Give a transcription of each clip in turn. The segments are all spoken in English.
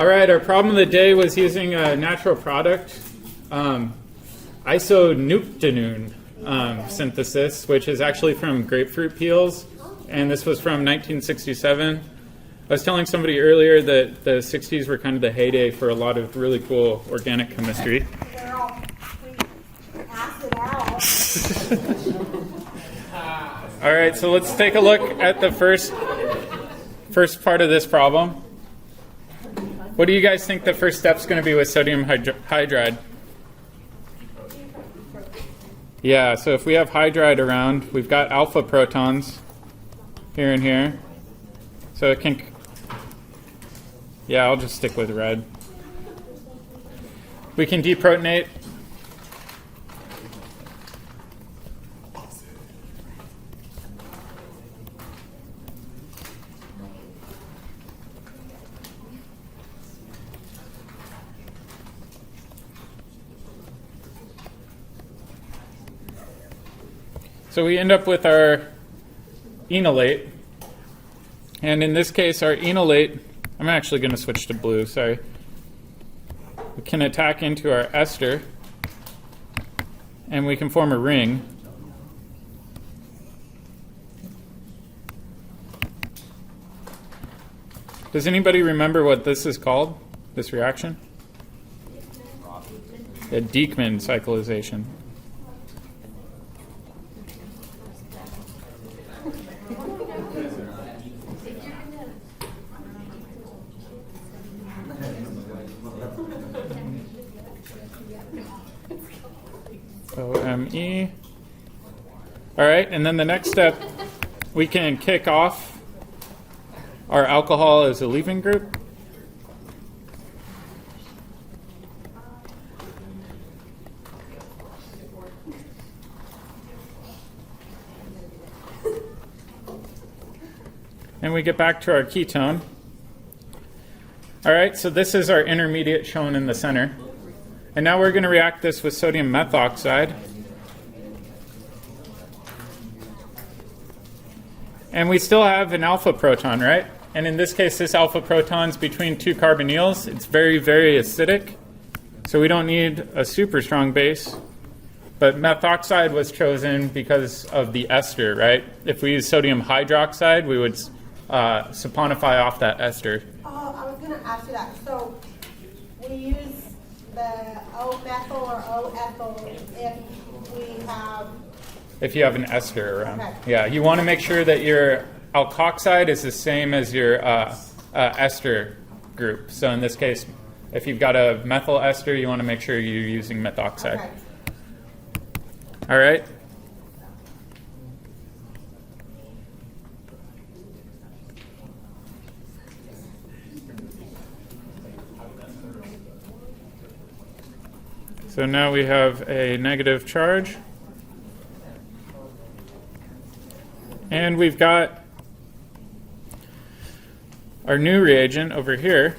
All right, our problem of the day was using a natural product, isonuctanone synthesis, which is actually from grapefruit peels, and this was from 1967. I was telling somebody earlier that the 60s were kind of the heyday for a lot of really cool organic chemistry. They're all acid out. All right, so let's take a look at the first part of this problem. What do you guys think the first step's going to be with sodium hydride? Yeah, so if we have hydride around, we've got alpha protons here and here. So it can, yeah, I'll just stick with red. We can deprotonate. So we end up with our enolate. And in this case, our enolate, I'm actually going to switch to blue, sorry. We can attack into our ester, and we can form a ring. Does anybody remember what this is called, this reaction? A Dieckmann cyclization. OME. All right, and then the next step, we can kick off our alcohol as a leaving group. And we get back to our ketone. All right, so this is our intermediate shown in the center. And now we're going to react this with sodium methoxide. And we still have an alpha proton, right? And in this case, this alpha proton's between two carbonyls. It's very, very acidic. So we don't need a super strong base. But methoxide was chosen because of the ester, right? If we use sodium hydroxide, we would saponify off that ester. Oh, I was going to ask you that. So we use the O-methyl or O-ethyl if you have an ester around. Okay. Yeah, you want to make sure that your alkoxide is the same as your ester group. So in this case, if you've got a methyl ester, you want to make sure you're using methoxide. Okay. All right. So now we have a negative charge. And we've got our new reagent over here,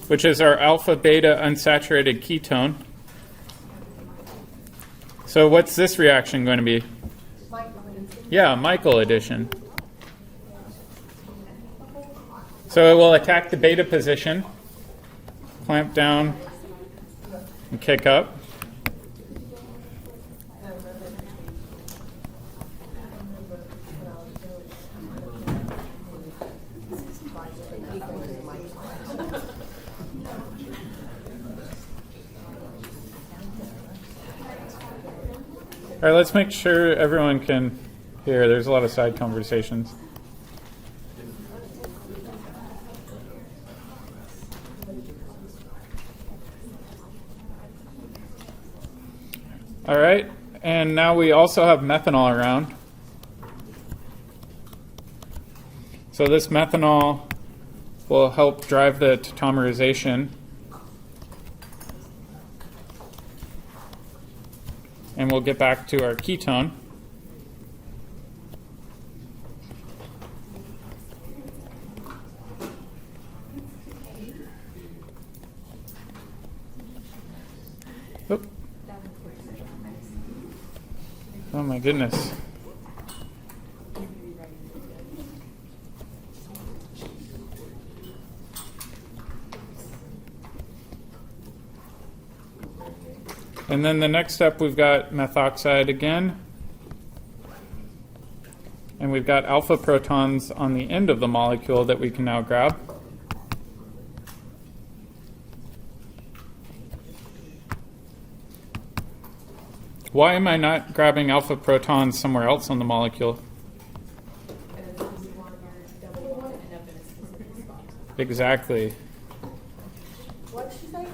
which is our alpha beta unsaturated ketone. So what's this reaction going to be? Yeah, Michael addition. So it will attack the beta position, clamp down, and kick up. All right, let's make sure everyone can hear. There's a lot of side conversations. All right, and now we also have methanol around. So this methanol will help drive the tautomerization. And we'll get back to our ketone. Oop. Oh my goodness. And then the next step, we've got methoxide again. And we've got alpha protons on the end of the molecule that we can now grab. Why am I not grabbing alpha protons somewhere else on the molecule? Exactly. What did you say?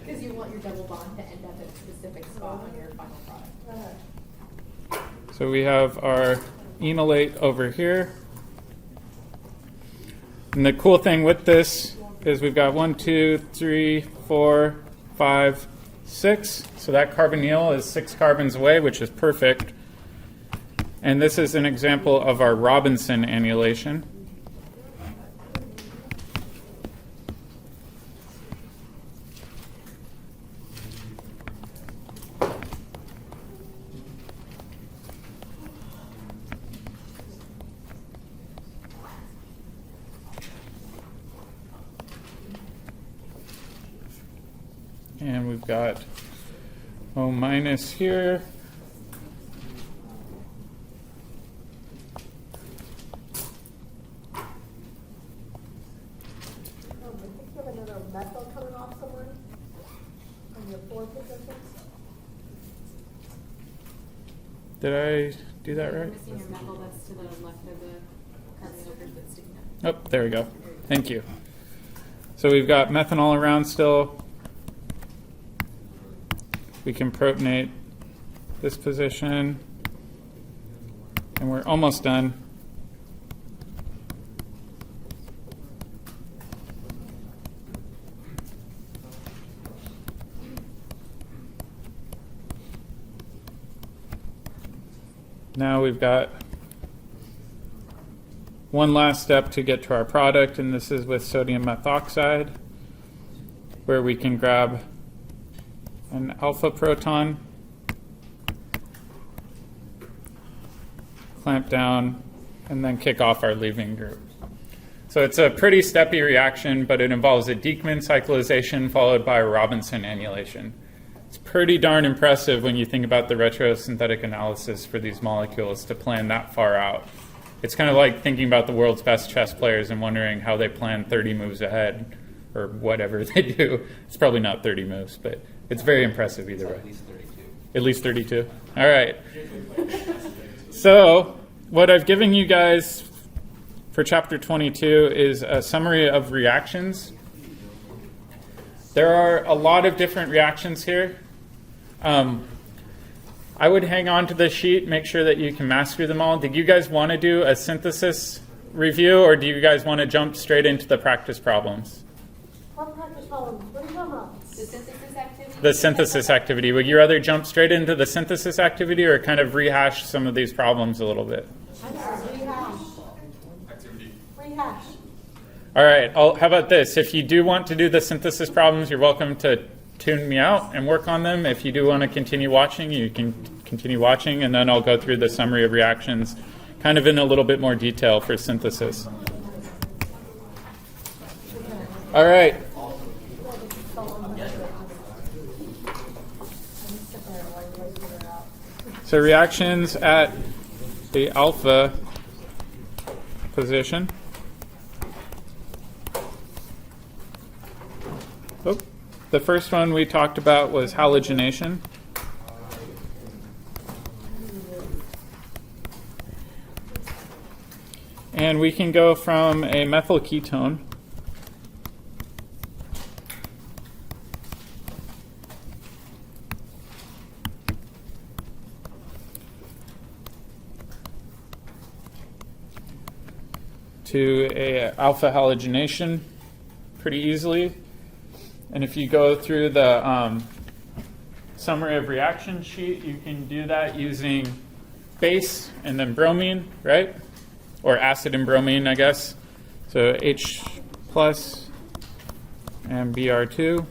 Because you want your double bond to end up at a specific spot on your final product. So we have our enolate over here. And the cool thing with this is we've got 1, 2, 3, 4, 5, 6. So that carbonyl is 6 carbons away, which is perfect. And this is an example of our Robinson annulation. And we've got O minus here. I think you have another methyl coming off somewhere on your 4 positions. Did I do that You're right? missing your methyl that's to the left of the carbonyl group that's sticking up. Oh, there we go. Thank you. So we've got methanol around still. We can protonate this position. And we're almost done. Now we've got one last step to get to our product, and this is with sodium methoxide, where we can grab an alpha proton, clamp down, and then kick off our leaving group. So it's a pretty steppy reaction, but it involves a Dieckmann cyclization followed by a Robinson annulation. It's pretty darn impressive when you think about the retrosynthetic analysis for these molecules to plan that far out. It's kind of like thinking about the world's best chess players and wondering how they plan 30 moves ahead or whatever they do. It's probably not 30 moves, but it's very impressive either way. At least 32. At least 32? All right. So what I've given you guys for chapter 22 is a summary of reactions. There are a lot of different reactions here. I would hang on to this sheet, make sure that you can master them all. Did you guys want to do a synthesis review, or do you guys want to jump straight into the practice problems? What practice problems? What are you talking about? The synthesis activity? The synthesis activity. Would you rather jump straight into the synthesis activity or kind of rehash some of these problems a little bit? I know, rehash. Rehash. All right, how about this? If you do want to do the synthesis problems, you're welcome to tune me out and work on them. If you do want to continue watching, you can continue watching, and then I'll go through the summary of reactions kind of in a little bit more detail for synthesis. All right. So reactions at the alpha position. Oh, the first one we talked about was halogenation. And we can go from a methyl ketone to a alpha halogenation pretty easily. And if you go through the summary of reaction sheet, you can do that using base and then bromine, right? Or acid and bromine, I guess. So H plus and Br2.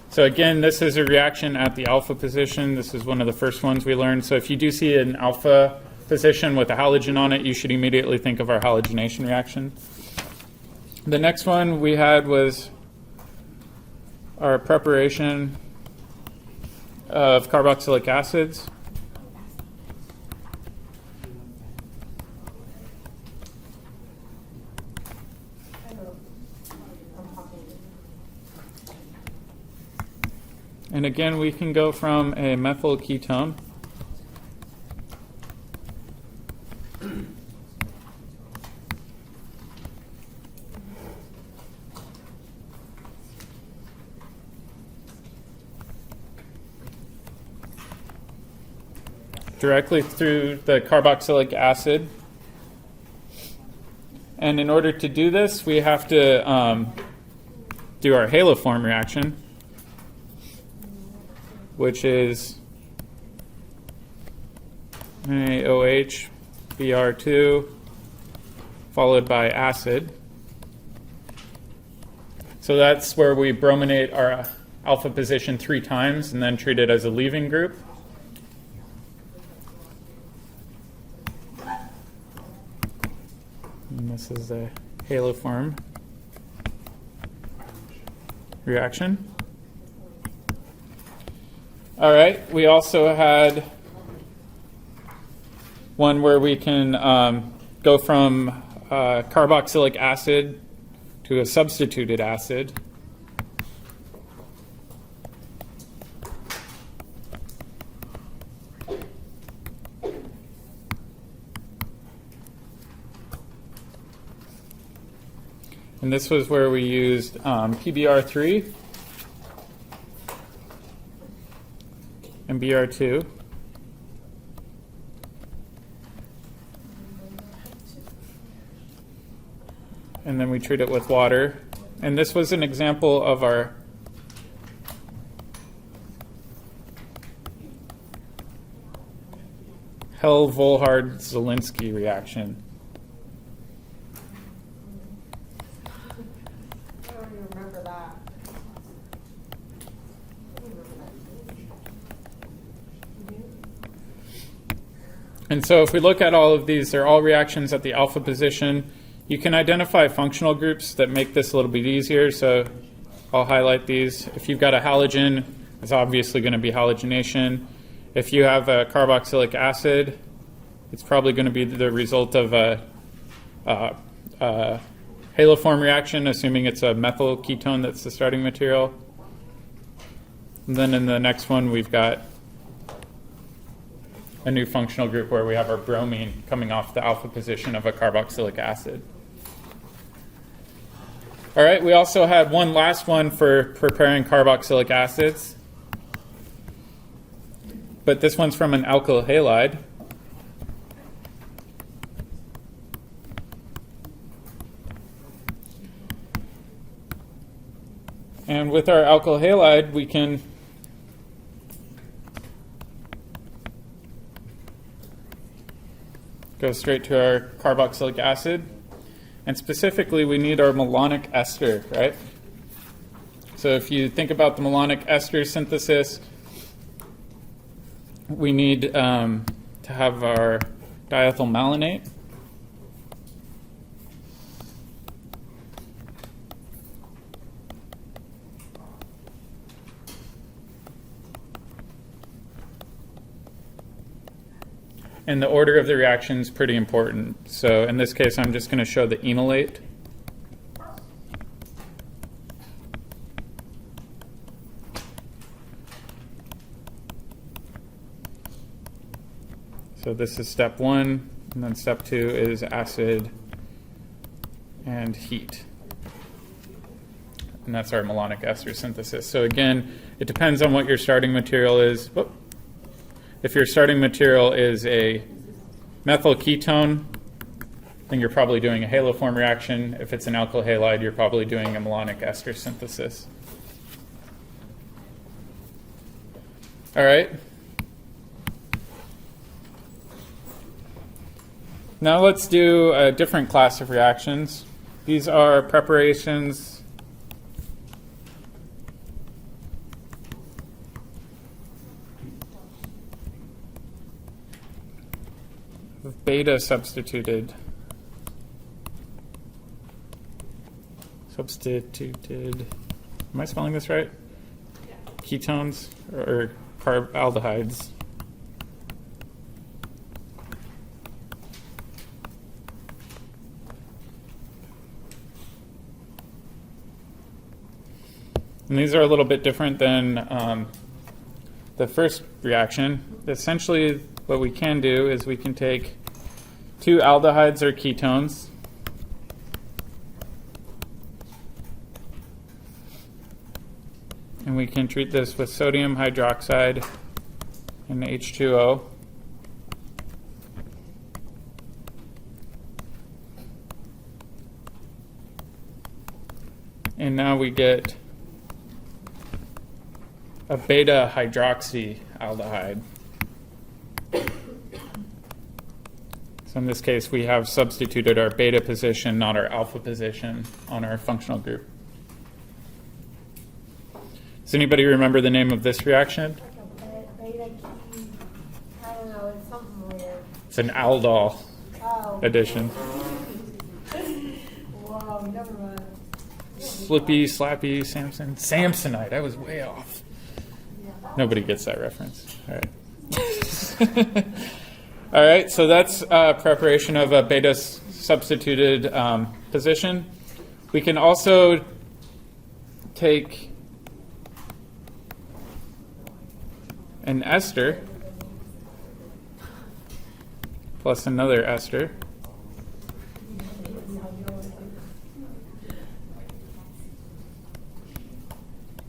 So again, this is a reaction at the alpha position. This is one of the first ones we learned. So if you do see an alpha position with a halogen on it, you should immediately think of our halogenation reaction. The next one we had was our preparation of carboxylic acids. And again, we can go from a methyl ketone directly through the carboxylic acid. And in order to do this, we have to do our haloform reaction, which is NaOH, Br2, followed by acid. So that's where we brominate our alpha position 3 times and then treat it as a leaving group. And this is the haloform reaction. All right, we also had one where we can go from carboxylic acid to a substituted acid. And this was where we used PBr3 and Br2. And then we treat it with water. And this was an example of our Hell-Volhard-Zielinski reaction. I don't even remember that. And so if we look at all of these, they're all reactions at the alpha position. You can identify functional groups that make this a little bit easier, so I'll highlight these. If you've got a halogen, it's obviously going to be halogenation. If you have a carboxylic acid, it's probably going to be the result of a haloform reaction, assuming it's a methyl ketone that's the starting material. And then in the next one, we've got a new functional group where we have our bromine coming off the alpha position of a carboxylic acid. All right, we also had one last one for preparing carboxylic acids, but this one's from an alkyl halide. And with our alkyl halide, we can go straight to our carboxylic acid. And specifically, we need our malonic ester, right? So if you think about the malonic ester synthesis, we need to have our diethyl malonate. And the order of the reaction is pretty important. So in this case, I'm just going to show the enolate. So this is step 1, and then step 2 is acid and heat. And that's our malonic ester synthesis. So again, it depends on what your starting material is. Whoop. If your starting material is a methyl ketone, then you're probably doing a haloform reaction. If it's an alkyl halide, you're probably doing a malonic ester synthesis. All right. Now let's do a different class of reactions. These are preparations beta substituted. Am I spelling this right? Yeah. Ketones or aldehydes. And these are a little bit different than the first reaction. Essentially, what we can do is we can take two aldehydes or ketones, and we can treat this with sodium hydroxide and H2O. And now we get a beta hydroxy aldehyde. So in this case, we have substituted our beta position, not our alpha position, on our functional group. Does anybody remember the name of this reaction? Like a beta key, I don't know, it's something weird. It's an aldol Oh. addition. Whoa, never mind. Slippy, slappy, Samsonite. I was way off. Nobody gets that reference. All right. All right, so that's preparation of a beta substituted position. We can also take an ester plus another ester.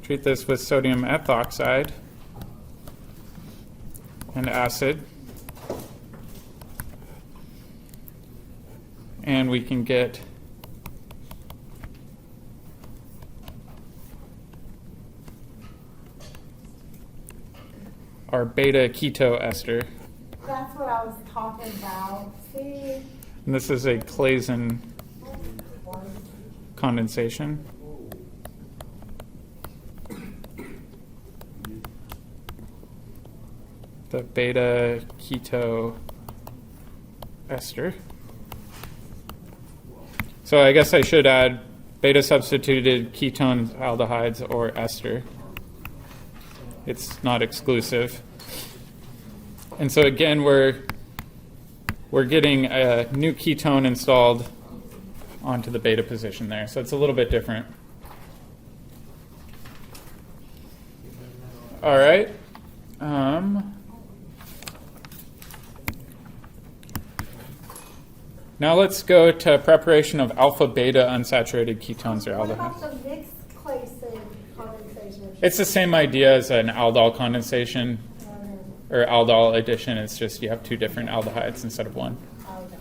Treat this with sodium ethoxide and acid. And we can get our beta keto ester. That's what I was talking about. See? And this is a Claisen condensation. The beta keto ester. So I guess I should add beta substituted ketone aldehydes or ester. It's not exclusive. And so again, we're getting a new ketone installed onto the beta position there. So it's a little bit different. All right. Now let's go to preparation of alpha beta unsaturated ketones or What about aldehydes. the mixed Claisen condensation? It's the same idea as an aldol condensation or aldol addition. It's just you have two different aldehydes instead of one. Okay.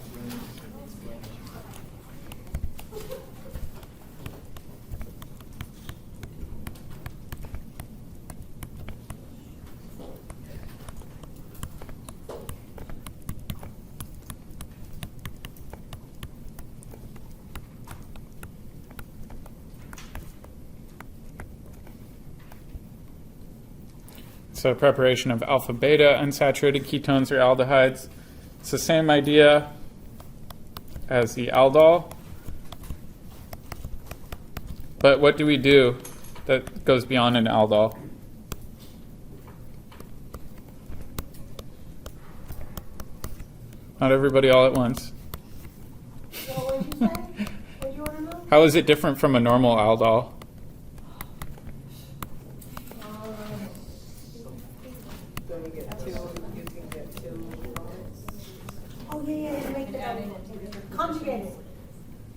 So preparation of alpha beta unsaturated ketones or aldehydes. It's the same idea as the aldol. But what do we do that goes beyond an aldol? Not everybody all at once. So what did you say? What do you want to know? How is it different from a normal aldol? So you get two, you can get two. Oh, yeah, to make the conjugated.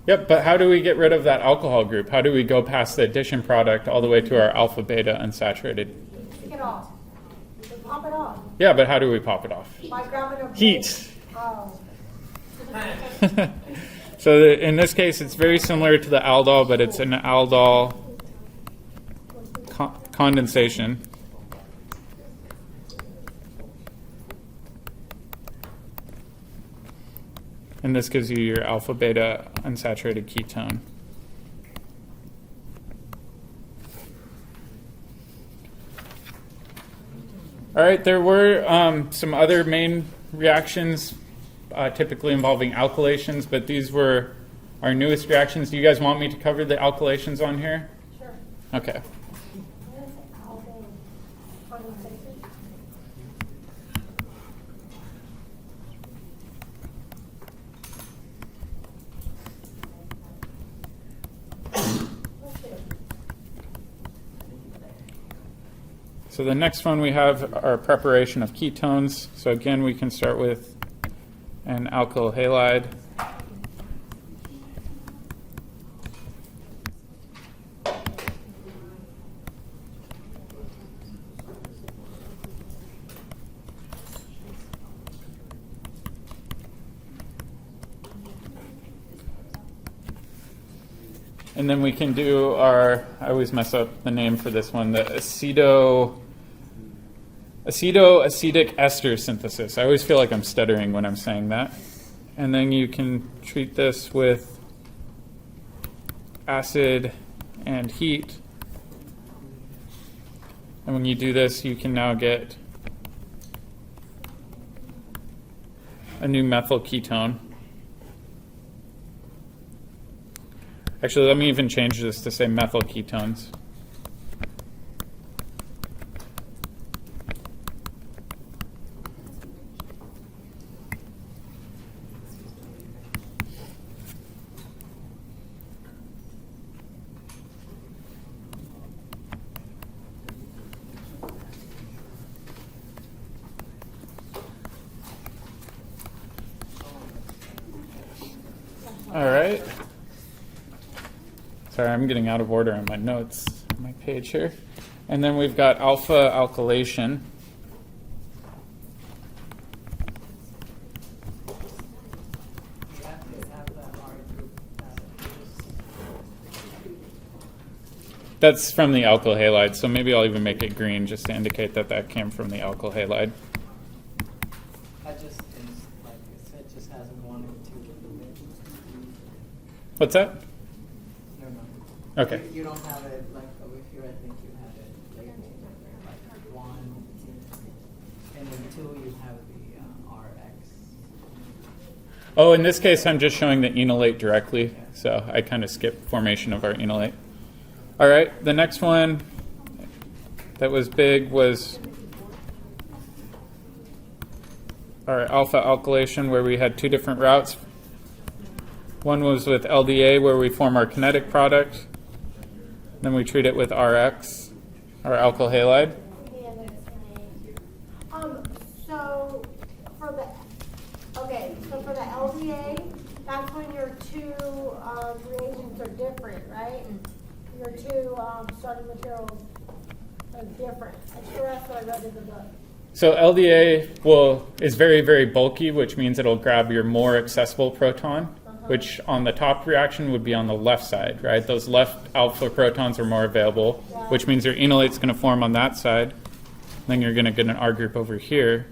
Yep, but how do we get rid of that alcohol group? How do we go past the addition product all the way to our alpha beta unsaturated? Take it off. Pop it off. Yeah, but how do we pop it off? By grabbing a Heat. Oh. So in this case, it's very similar to the aldol, but it's an aldol condensation. And this gives you your alpha beta unsaturated ketone. All right, there were some other main reactions, typically involving alkylations, but these were our newest reactions. Do you guys want me to cover the alkylations on here? Sure. Okay. What is it? Alpha condensation? So the next one we have our preparation of ketones. So again, we can start with an alkyl halide. And then we can do our, I always mess up the name for this one, the acetoacetic ester synthesis. I always feel like I'm stuttering when I'm saying that. And then you can treat this with acid and heat. And when you do this, you can now get a new methyl ketone. Actually, let me even change this to say methyl ketones. All right. Sorry, I'm getting out of order on my notes, on my page here. And then we've got alpha alkylation. That's from the alkyl halide, so maybe I'll even make it green just to indicate that that came from the alkyl halide. I just, like I said, just has 1 and 2 in the middle. What's that? No. Okay. You don't have it like over here. I think you have it labeled like 1, and then 2 you have the RX. Oh, in this case, I'm just showing the enolate directly, so I kind of skipped formation of our enolate. All right, the next one that was big was our alpha alkylation, where we had 2 different routes. One was with LDA, where we form our kinetic product. Then we treat it with RX, our alkyl halide. So for the LDA, that's when your 2 reagents are different, right? Your 2 starting materials are different. I'm sure that's what I read in the book. So LDA is very, very bulky, which means it'll grab your more accessible proton, which on the top reaction would be on the left side, right? Those left alpha protons are more available, which means your enolate's going to form on that side. Then you're going to get an R group over here,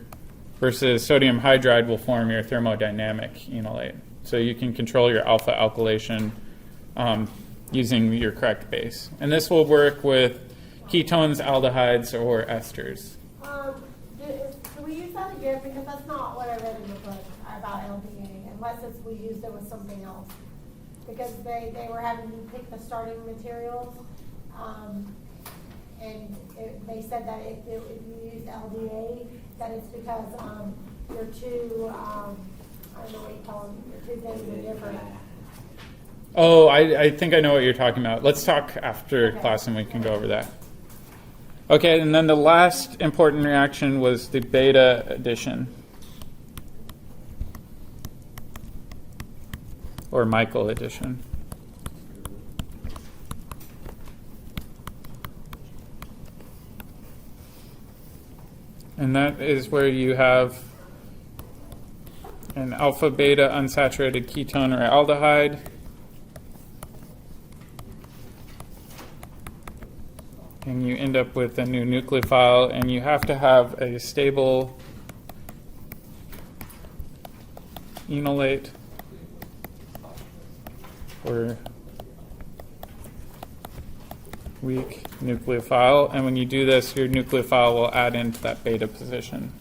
versus sodium hydride will form your thermodynamic enolate. So you can control your alpha alkylation using your correct base. And this will work with ketones, aldehydes, or esters. Do we use that again? Because that's not what I read in the book about LDA, unless we used it with something else. Because they were having you pick the starting materials, and they said that if you use LDA, that it's because your 2, I don't know what you call them, your 2 things are different. Oh, I think I know what you're talking about. Let's talk after class and we can go over that. Okay, and then the last important reaction was the beta addition, or Michael addition. And that is where you have an alpha beta unsaturated ketone or aldehyde. And you end up with a new nucleophile, and you have to have a stable enolate or weak nucleophile. And when you do this, your nucleophile will add into that beta position.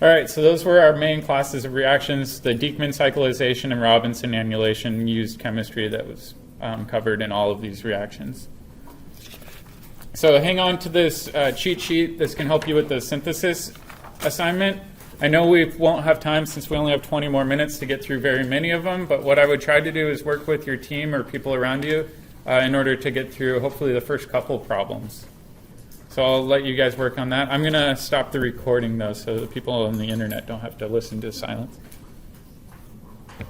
All right, so those were our main classes of reactions. The Diekmann cyclization and Robinson annulation used chemistry that was covered in all of these reactions. So hang on to this cheat sheet. This can help you with the synthesis assignment. I know we won't have time since we only have 20 more minutes to get through very many of them, but what I would try to do is work with your team or people around you in order to get through hopefully the first couple problems. So I'll let you guys work on that. I'm going to stop the recording though so the people on the internet don't have to listen to silence.